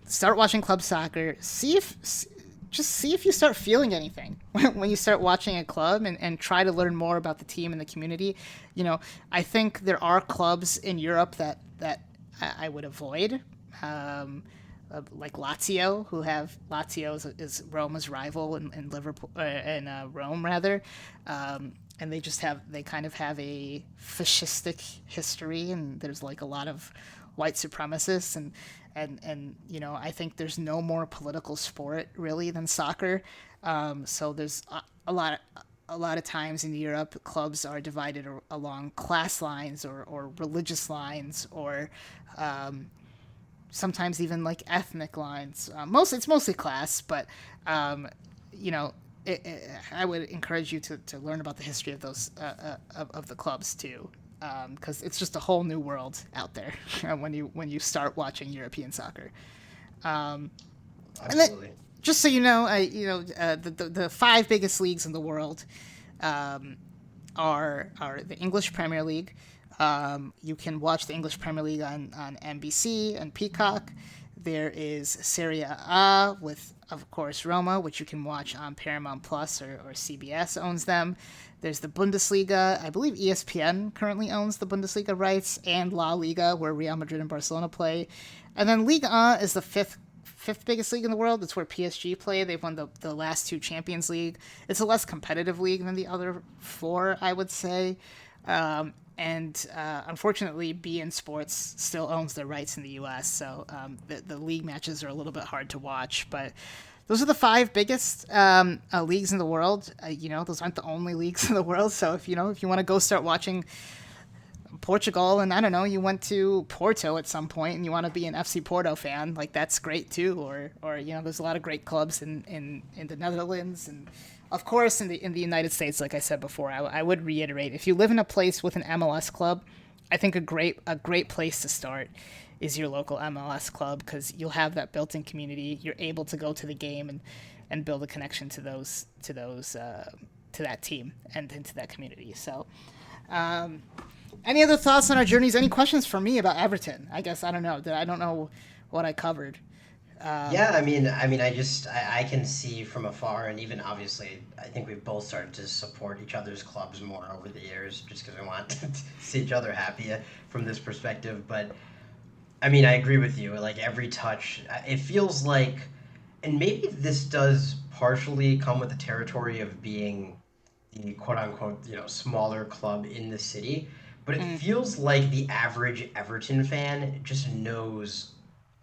start watching club soccer. See if you start feeling anything when you start watching a club, and try to learn more about the team and the community. I think there are clubs in Europe that I would avoid, like Lazio, Lazio is Roma's rival in Liverpool, in Rome rather. And they kind of have a fascistic history, and there's like a lot of white supremacists, and I think there's no more political sport really than soccer. So there's a lot a lot of times in Europe, clubs are divided along class lines or religious lines or sometimes even like ethnic lines. It's mostly class, but you know, I would encourage you to learn about the history of those of the clubs too, because it's just a whole new world out there when you start watching European soccer. And then, Absolutely. just so you know, the five biggest leagues in the world are the English Premier League. You can watch the English Premier League on NBC and Peacock. There is Serie A with, of course, Roma, which you can watch on Paramount Plus or CBS owns them. There's the Bundesliga. I believe ESPN currently owns the Bundesliga rights, and La Liga, where Real Madrid and Barcelona play. And then Ligue 1 is the fifth biggest league in the world. It's where PSG play. They've won the last two Champions League. It's a less competitive league than the other four, I would say. And unfortunately, beIN Sports still owns the rights in the U.S., so the league matches are a little bit hard to watch. But those are the five biggest leagues in the world. Those aren't the only leagues in the world. So if you want to go start watching Portugal, and I don't know, you went to Porto at some point and you want to be an FC Porto fan, like that's great too. Or there's a lot of great clubs in the Netherlands, and of course in the United States. Like I said before, I would reiterate, if you live in a place with an MLS club, I think a great place to start is your local MLS club, because you'll have that built-in community. You're able to go to the game and build a connection to that team and into that community. So any other thoughts on our journeys? Any questions for me about Everton? I guess I don't know. I don't know what I covered. Yeah, I can see from afar, and even obviously, I think we've both started to support each other's clubs more over the years, just because we want to see each other happy from this perspective. But I agree with you. Like every touch, it feels like, and maybe this does partially come with the territory of being the quote unquote, smaller club in the city. But it feels like the average Everton fan just knows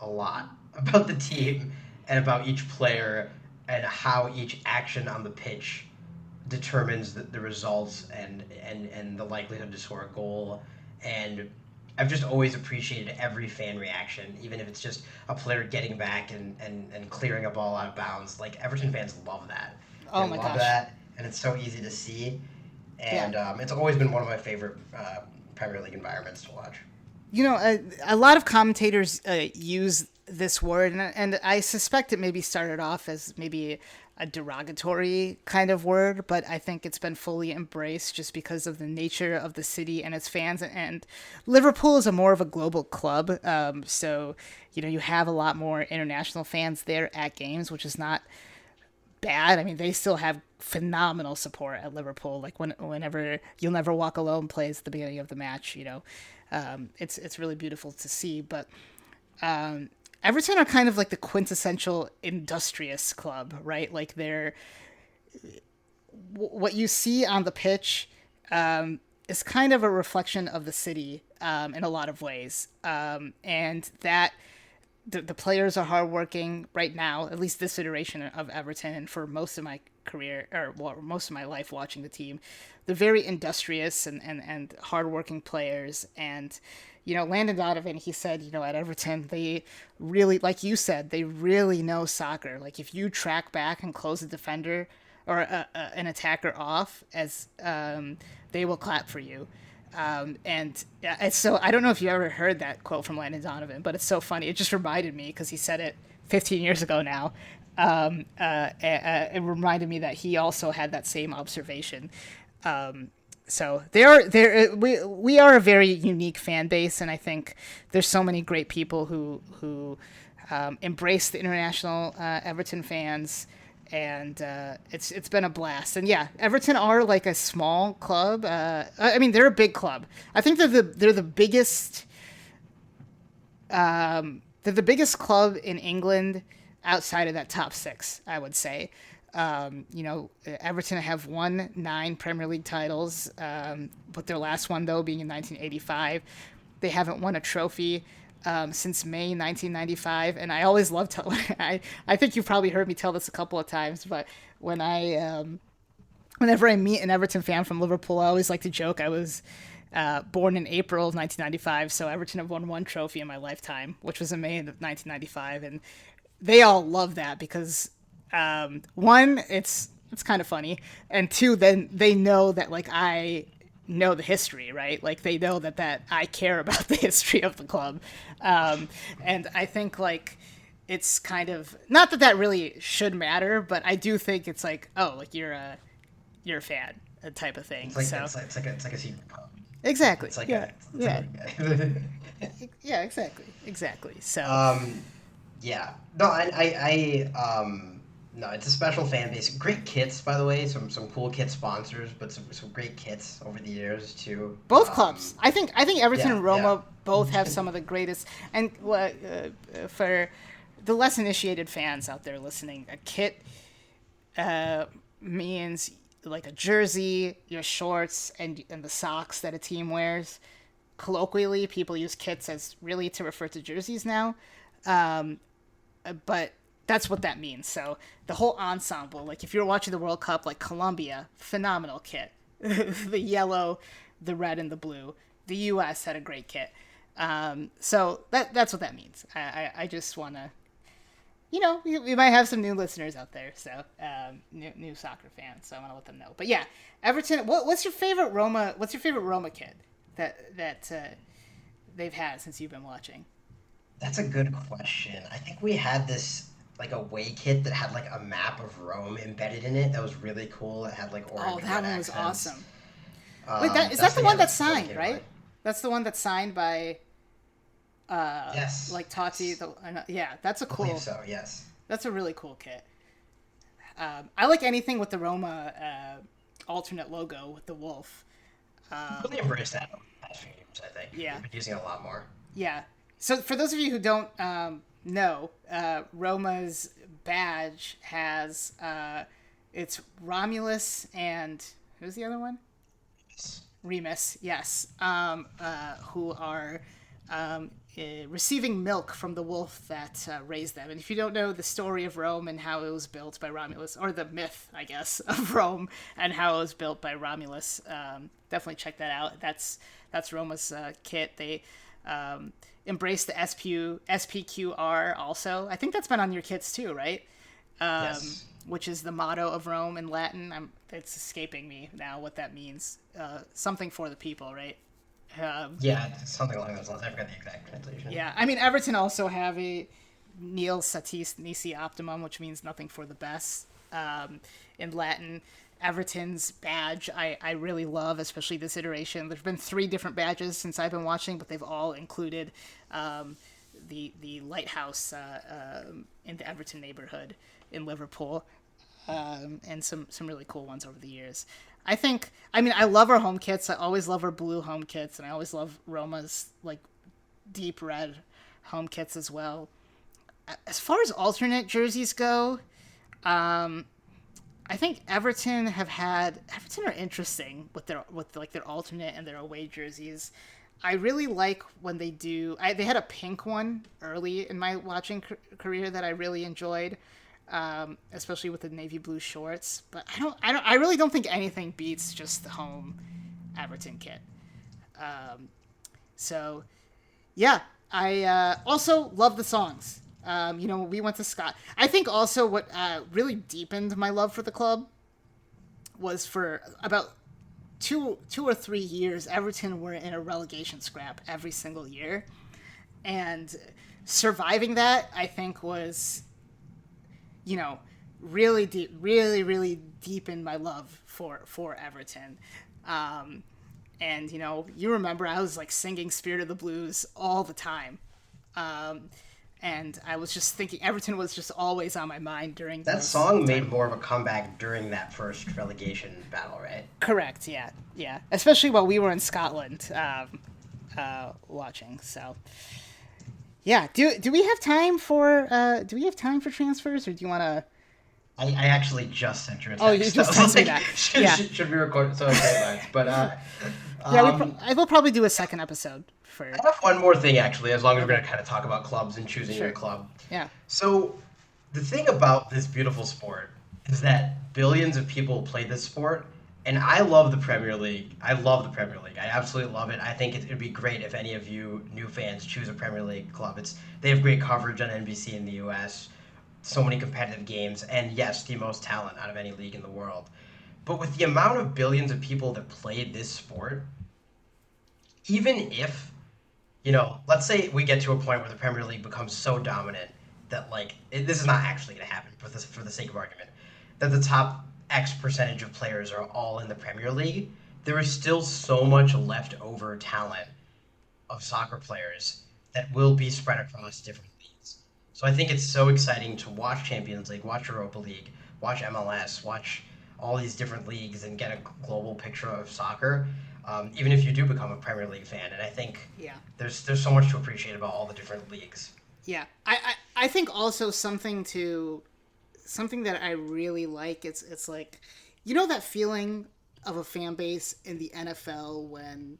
a lot about the team and about each player and how each action on the pitch determines the results and the likelihood to score a goal. And I've just always appreciated every fan reaction, even if it's just a player getting back and clearing a ball out of bounds. Like Everton fans love that. Oh They my love gosh. that, and it's so easy to see. And Yeah. it's always been one of my favorite Premier League environments to watch. A lot of commentators use this word, and I suspect it maybe started off as maybe a derogatory kind of word, but I think it's been fully embraced just because of the nature of the city and its fans. And Liverpool is more of a global club, so you have a lot more international fans there at games, which is not bad. I mean, they still have phenomenal support at Liverpool. Like whenever You'll Never Walk Alone plays at the beginning of the match, it's really beautiful to see. But Everton are kind of like the quintessential industrious club, right? Like what you see on the pitch is kind of a reflection of the city in a lot of ways, and that. The players are hardworking right now, at least this iteration of Everton, and for most of my career, most of my life watching the team. They're very industrious and hardworking players. And, Landon Donovan, he said, at Everton, they really, like you said, they really know soccer. Like if you track back and close a defender or an attacker off, they will clap for you. And it's so, I don't know if you ever heard that quote from Landon Donovan, but it's so funny. It just reminded me, because he said it 15 years ago now. It reminded me that he also had that same observation. So we are a very unique fan base, and I think there's so many great people who embrace the international Everton fans. And it's been a blast. And yeah, Everton are like a small club. They're a big club. I think they're the biggest. They're the biggest club in England outside of that top six, I would say. Everton have won 9 Premier League titles, but their last one though being in 1985. They haven't won a trophy since May 1995, and I always love I think you've probably heard me tell this a couple of times, but when I whenever I meet an Everton fan from Liverpool, I always like to joke I was born in April of 1995, so Everton have won one trophy in my lifetime, which was in May of 1995, and they all love that because one, it's kind of funny, and two, then they know that like I know the history, right? Like they know that I care about the history of the club, and I think like it's kind of not that really should matter, but I do think it's like, oh, like you're a fan, a type of thing. It's like so it's like a secret pub. exactly, It's like yeah, yeah, a, yeah, exactly. So yeah, no, no, it's a special fan base. Great kits, by the way. Some cool kit sponsors, but some great kits over the years too. Both clubs, I think Everton yeah, and Roma yeah. both have some of the greatest. And for the less initiated fans out there listening, a kit means like a jersey, your shorts, and the socks that a team wears. Colloquially, people use kits as really to refer to jerseys now, but that's what that means. So the whole ensemble, like if you're watching the World Cup, like Colombia, phenomenal kit. The yellow, the red, and the blue. The U.S. had a great kit. So that's what that means. I just want to, we might have some new listeners out there, so new soccer fans. So I want to let them know. But yeah, Everton. What's your favorite Roma? What's your favorite Roma kit that they've had since you've been watching? That's a good question. I think we had this like away kit that had like a map of Rome embedded in it. That was really cool. It had like orange. Oh, that one was accents. awesome. Wait, is that the one that's signed, right? By. That's the one that's signed by. Yes. Like Totti. Yeah, that's a cool. I believe so. Yes. That's a really cool kit. I like anything with the Roma alternate logo with the wolf. Really embraced that in the past few years, I think. Yeah. We've been using it a lot more. Yeah. So for those of you who don't know, Roma's badge has it's Romulus and who's the other one? Remus, yes, who are receiving milk from the wolf that raised them. And if you don't know the story of Rome and how it was built by Romulus, or the myth, I guess, of Rome and how it was built by Romulus, definitely check that out. That's Roma's kit. They embrace the SPQR also. I think that's been on your kits too, right? Yes. Which is the motto of Rome in Latin. It's escaping me now what that means. Something for the people, right? Yeah, something along those lines. I forgot the exact translation. Yeah, I mean, Everton also have a Nihil satis nisi optimum, which means nothing for the best in Latin. Everton's badge I really love, especially this iteration. There's been 3 different badges since I've been watching, but they've all included the lighthouse in the Everton neighborhood in Liverpool, and some really cool ones over the years. I love our home kits. I always love our blue home kits, and I always love Roma's like deep red home kits as well. As far as alternate jerseys go, I think Everton are interesting with their alternate and their away jerseys. I really like when they do. They had a pink one early in my watching career that I really enjoyed, especially with the navy blue shorts. But I really don't think anything beats just the home Everton kit. So, yeah, I also love the songs. We went to Scott. I think also what really deepened my love for the club was for about two or 3 years, Everton were in a relegation scrap every single year. And surviving that, I think, was, really deep, really deepened my love for Everton. And, you remember I was like singing Spirit of the Blues all the time. And I was just thinking Everton was just always on my mind during that song made more of a comeback during that first relegation battle, right? Correct. Yeah. Especially while we were in Scotland watching. So, yeah. Do we have time for transfers, or do you want to? I actually just sent you a text. Oh, you just texted me that. Should be recorded so great lines, but I will probably do a second episode. I have one more thing, actually, as long as we're going to kind of talk about clubs and choosing your club. Yeah. So the thing about this beautiful sport is that billions of people play this sport, and I love the Premier League. I love the Premier League. I absolutely love it. I think it'd be great if any of you new fans choose a Premier League club. They have great coverage on NBC in the U.S., so many competitive games, and yes, the most talent out of any league in the world. But with the amount of billions of people that play this sport, even if, let's say we get to a point where the Premier League becomes so dominant that, this is not actually going to happen for the sake of argument, that the top X percentage of players are all in the Premier League, there is still so much leftover talent of soccer players that will be spread across different leagues. So I think it's so exciting to watch Champions League, watch Europa League, watch MLS, watch all these different leagues and get a global picture of soccer, even if you do become a Premier League fan. And I think there's so much to appreciate about all the different leagues. Yeah, I think also something that I really like, it's like, that feeling of a fan base in the NFL when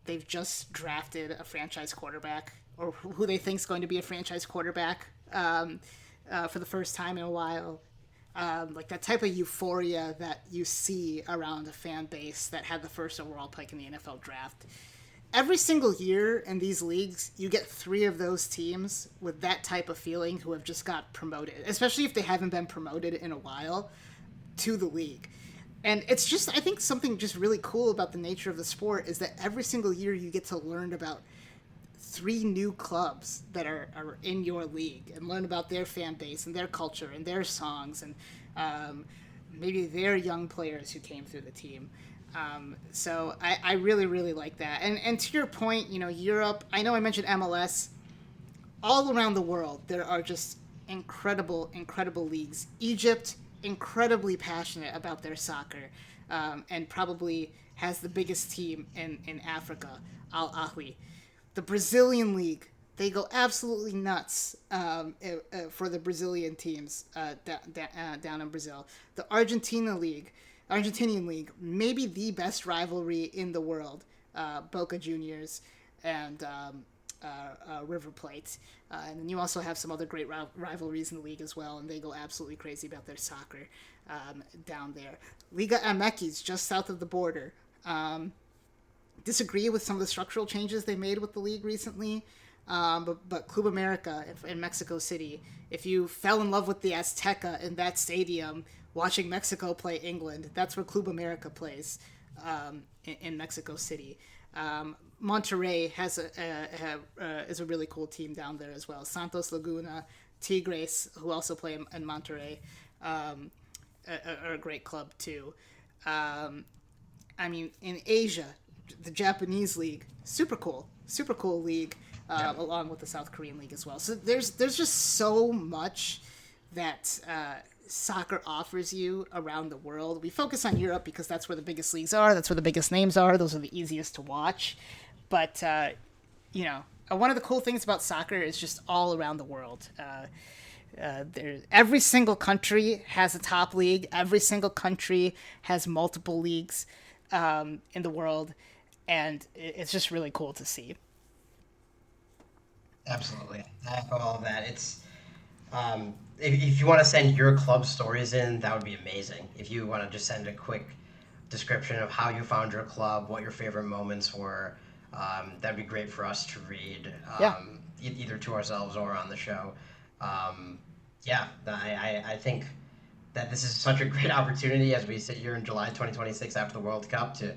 they've just drafted a franchise quarterback, or who they think is going to be a franchise quarterback for the first time in a while. Like that type of euphoria that you see around a fan base that had the first overall pick in the NFL draft. Every single year in these leagues, you get 3 of those teams with that type of feeling who have just got promoted, especially if they haven't been promoted in a while, to the league. And it's just, I think something just really cool about the nature of the sport is that every single year you get to learn about 3 new clubs that are in your league and learn about their fan base and their culture and their songs and maybe their young players who came through the team. So I really, really like that. And to your point, Europe, I know I mentioned MLS. All around the world, there are just incredible, incredible leagues. Egypt, incredibly passionate about their soccer, and probably has the biggest team in Africa, Al Ahly. The Brazilian league, they go absolutely nuts for the Brazilian teams down in Brazil. The Argentinian league, maybe the best rivalry in the world, Boca Juniors and River Plate. And then you also have some other great rivalries in the league as well, and they go absolutely crazy about their soccer down there. Liga MX, just south of the border. Disagree with some of the structural changes they made with the league recently, but Club America in Mexico City, if you fell in love with the Azteca in that stadium watching Mexico play England, that's where Club America plays in Mexico City. Monterrey is a really cool team down there as well. Santos Laguna, Tigres, who also play in Monterrey, are a great club too. In Asia, the Japanese league, super cool league, along with the South Korean league as well. So there's just so much that soccer offers you around the world. We focus on Europe because that's where the biggest leagues are. That's where the biggest names are. Those are the easiest to watch. But, one of the cool things about soccer is just all around the world. Every single country has a top league. Every single country has multiple leagues in the world. And it's just really cool to see. Absolutely. I echo all of that. It's if you want to send your club stories in, that would be amazing. If you want to just send a quick description of how you found your club, what your favorite moments were, that'd be great for us to read, either to ourselves or on the show. I think that this is such a great opportunity as we sit here in July 2026 after the World Cup to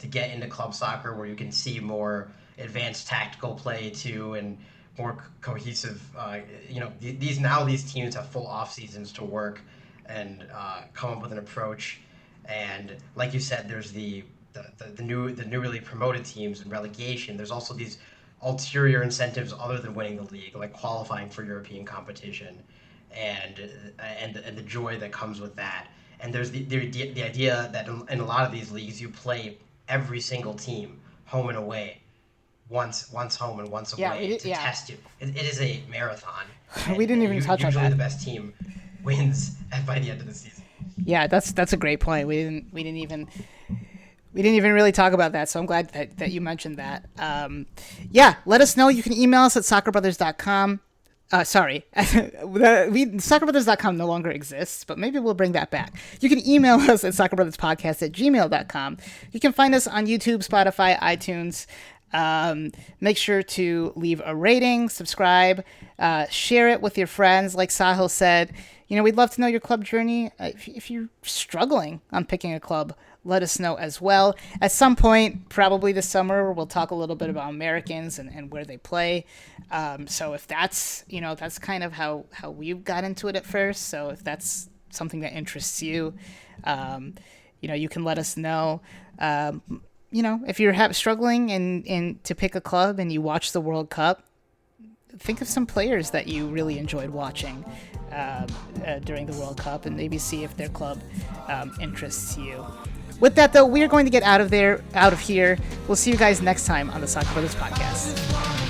get into club soccer where you can see more advanced tactical play too and more cohesive. These teams have full off seasons to work and come up with an approach. And like you said, there's the newly promoted teams and relegation. There's also these ulterior incentives other than winning the league, like qualifying for European competition, and the joy that comes with that. And there's the idea that in a lot of these leagues you play every single team home and away, once home and once away to test you. It is a marathon. We didn't even touch on that. Usually the best team wins by the end of the season. Yeah, that's a great point. We didn't even really talk about that, so I'm glad that you mentioned that. Let us know. You can email us at soccerbrothers.com. Sorry, soccerbrothers.com no longer exists, but maybe we'll bring that back. You can email us at soccerbrotherspodcast@gmail.com. You can find us on YouTube, Spotify, iTunes. Make sure to leave a rating, subscribe, share it with your friends. Like Sahil said, we'd love to know your club journey. If you're struggling on picking a club, let us know as well. At some point, probably this summer, we'll talk a little bit about Americans and where they play. So if that's, that's kind of how we got into it at first. So if that's something that interests you, you can let us know. If you're struggling and to pick a club and you watch the World Cup, think of some players that you really enjoyed watching during the World Cup and maybe see if their club interests you. With that, though, we are going to get out of here. We'll see you guys next time on the Soccer Brothers Podcast.